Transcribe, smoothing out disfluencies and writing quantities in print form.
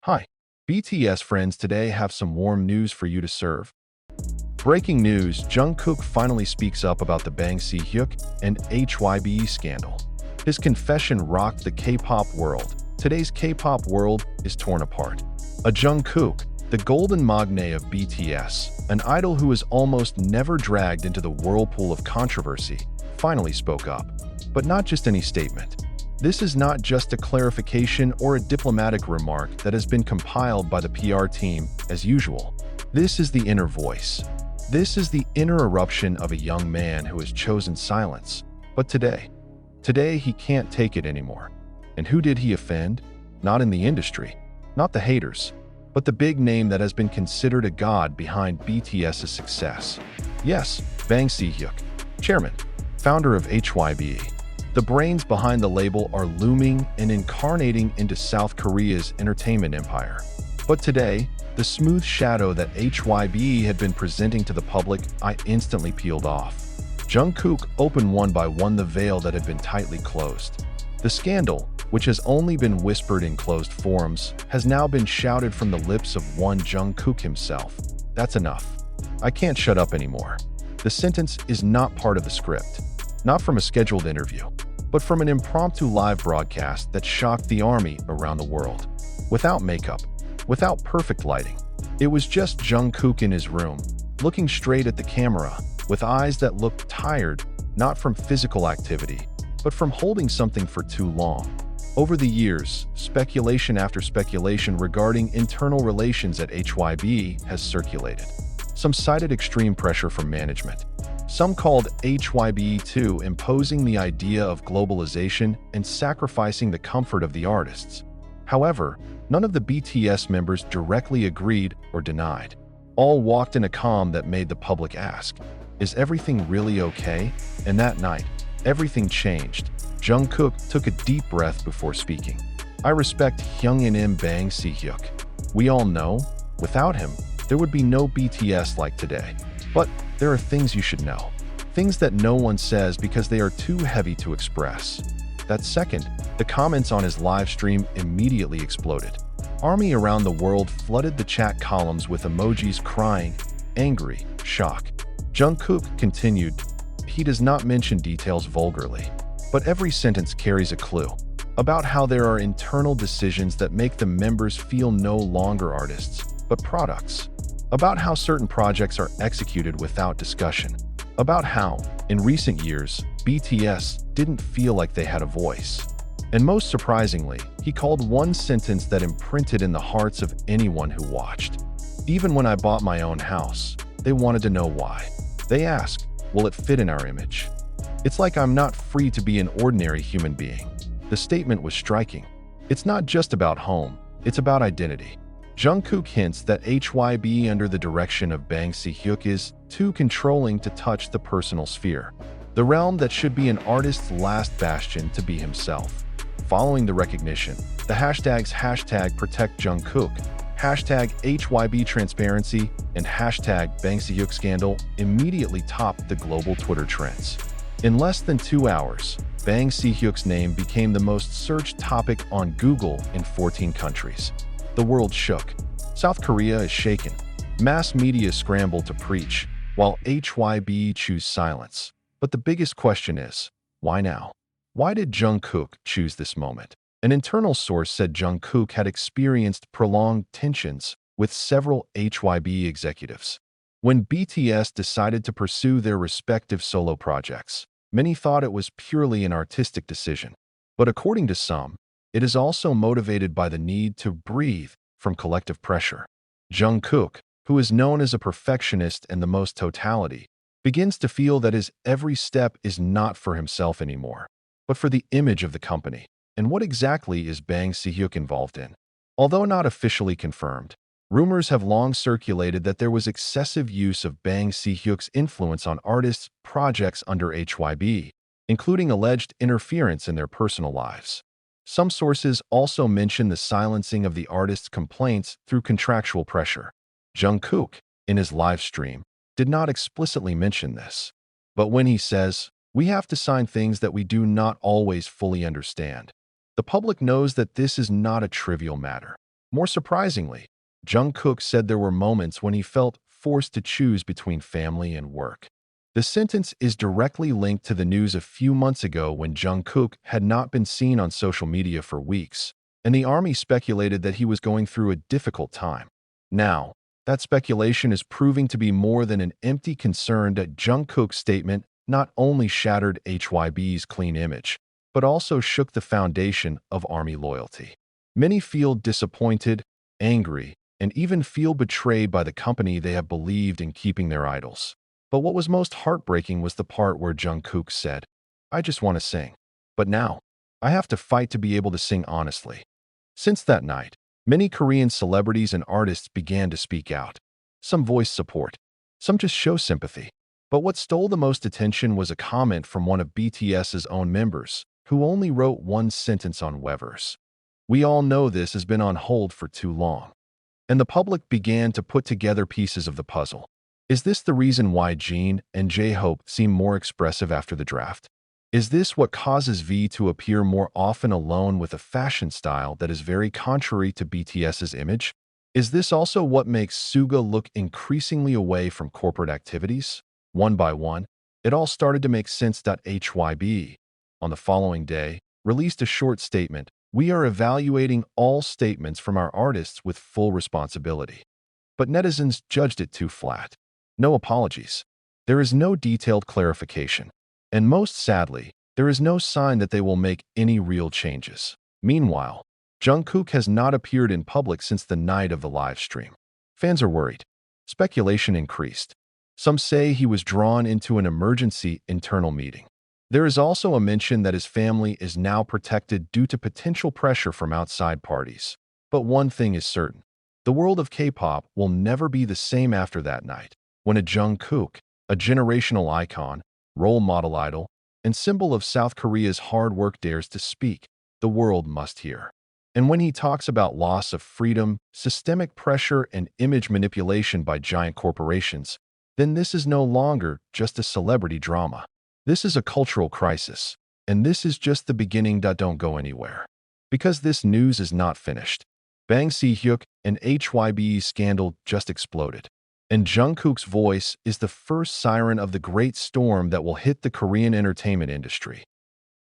Hi, BTS friends today have some warm news for you to serve. Breaking news, Jungkook finally speaks up about the Si-Hyuk and HYBE scandal. His confession rocked the K-pop world. Today's K-pop world is torn apart. A Jungkook, the golden magne of BTS, an idol who is almost never dragged into the whirlpool of controversy, finally spoke up. But not just any statement. This is not just a clarification or a diplomatic remark that has been compiled by the PR team as usual. This is the inner voice. This is the inner eruption of a young man who has chosen silence. But today he can't take it anymore. And who did he offend? Not in the industry, not the haters, but the big name that has been considered a god behind BTS's success. Yes, Si-Hyuk, chairman, founder of HYBE. The brains behind the label are looming and incarnating into South Korea's entertainment empire. But today, the smooth shadow that HYBE had been presenting to the public, I instantly peeled off. Jungkook opened one by one the veil that had been tightly closed. The scandal, which has only been whispered in closed forums, has now been shouted from the lips of one Jungkook himself. That's enough. I can't shut up anymore. The sentence is not part of the script, not from a scheduled interview, but from an impromptu live broadcast that shocked the army around the world. Without makeup, without perfect lighting. It was just Jungkook in his room, looking straight at the camera, with eyes that looked tired, not from physical activity, but from holding something for too long. Over the years, speculation after speculation regarding internal relations at HYBE has circulated. Some cited extreme pressure from management. Some called HYBE2 imposing the idea of globalization and sacrificing the comfort of the artists. However, none of the BTS members directly agreed or denied. All walked in a calm that made the public ask, "Is everything really okay?" And that night, everything changed. Jungkook took a deep breath before speaking. "I respect Si-Hyuk. We all know, without him, there would be no BTS like today. But there are things you should know. Things that no one says because they are too heavy to express." That second, the comments on his live stream immediately exploded. Army around the world flooded the chat columns with emojis crying, angry, shock. Jungkook continued, "He does not mention details vulgarly, but every sentence carries a clue about how there are internal decisions that make the members feel no longer artists, but products. About how certain projects are executed without discussion. About how, in recent years, BTS didn't feel like they had a voice." And most surprisingly, he called one sentence that imprinted in the hearts of anyone who watched. "Even when I bought my own house, they wanted to know why. They asked, will it fit in our image? It's like I'm not free to be an ordinary human being." The statement was striking. It's not just about home, it's about identity. Jungkook hints that HYBE under the direction of Si-Hyuk is too controlling to touch the personal sphere, the realm that should be an artist's last bastion to be himself. Following the recognition, the hashtags #ProtectJungkook, #HYBE Transparency, and #Si-Hyuk Scandal immediately topped the global Twitter trends. In less than 2 hours, Si-Hyuk's name became the most searched topic on Google in 14 countries. The world shook. South Korea is shaken. Mass media scrambled to preach, while HYBE choose silence. But the biggest question is, why now? Why did Jungkook choose this moment? An internal source said Jungkook had experienced prolonged tensions with several HYBE executives. When BTS decided to pursue their respective solo projects, many thought it was purely an artistic decision. But according to some, it is also motivated by the need to breathe from collective pressure. Jungkook, who is known as a perfectionist and the most totality, begins to feel that his every step is not for himself anymore, but for the image of the company. And what exactly is Si-Hyuk involved in? Although not officially confirmed, rumors have long circulated that there was excessive use of Si-Hyuk's influence on artists' projects under HYBE, including alleged interference in their personal lives. Some sources also mention the silencing of the artist's complaints through contractual pressure. Jungkook, in his live stream, did not explicitly mention this. But when he says, "We have to sign things that we do not always fully understand," the public knows that this is not a trivial matter. More surprisingly, Jungkook said there were moments when he felt forced to choose between family and work. The sentence is directly linked to the news a few months ago when Jungkook had not been seen on social media for weeks, and the army speculated that he was going through a difficult time. Now, that speculation is proving to be more than an empty concern that Jungkook's statement not only shattered HYBE's clean image, but also shook the foundation of army loyalty. Many feel disappointed, angry, and even feel betrayed by the company they have believed in keeping their idols. But what was most heartbreaking was the part where Jungkook said, "I just want to sing. But now, I have to fight to be able to sing honestly." Since that night, many Korean celebrities and artists began to speak out. Some voiced support, some just show sympathy. But what stole the most attention was a comment from one of BTS's own members, who only wrote one sentence on Weverse. "We all know this has been on hold for too long." And the public began to put together pieces of the puzzle. Is this the reason why Jeon and J-Hope seem more expressive after the draft? Is this what causes V to appear more often alone with a fashion style that is very contrary to BTS's image? Is this also what makes Suga look increasingly away from corporate activities? One by one, it all started to make sense. HYBE, on the following day, released a short statement: "We are evaluating all statements from our artists with full responsibility." But netizens judged it too flat. No apologies. There is no detailed clarification. And most sadly, there is no sign that they will make any real changes. Meanwhile, Jungkook has not appeared in public since the night of the live stream. Fans are worried. Speculation increased. Some say he was drawn into an emergency internal meeting. There is also a mention that his family is now protected due to potential pressure from outside parties. But one thing is certain: the world of K-pop will never be the same after that night, when a Jungkook, a generational icon, role model idol, and symbol of South Korea's hard work, dares to speak. The world must hear. And when he talks about loss of freedom, systemic pressure, and image manipulation by giant corporations, then this is no longer just a celebrity drama. This is a cultural crisis, and this is just the beginning. Don't go anywhere. Because this news is not finished. Bang Si-Hyuk and HYBE scandal just exploded. And Jungkook's voice is the first siren of the great storm that will hit the Korean entertainment industry.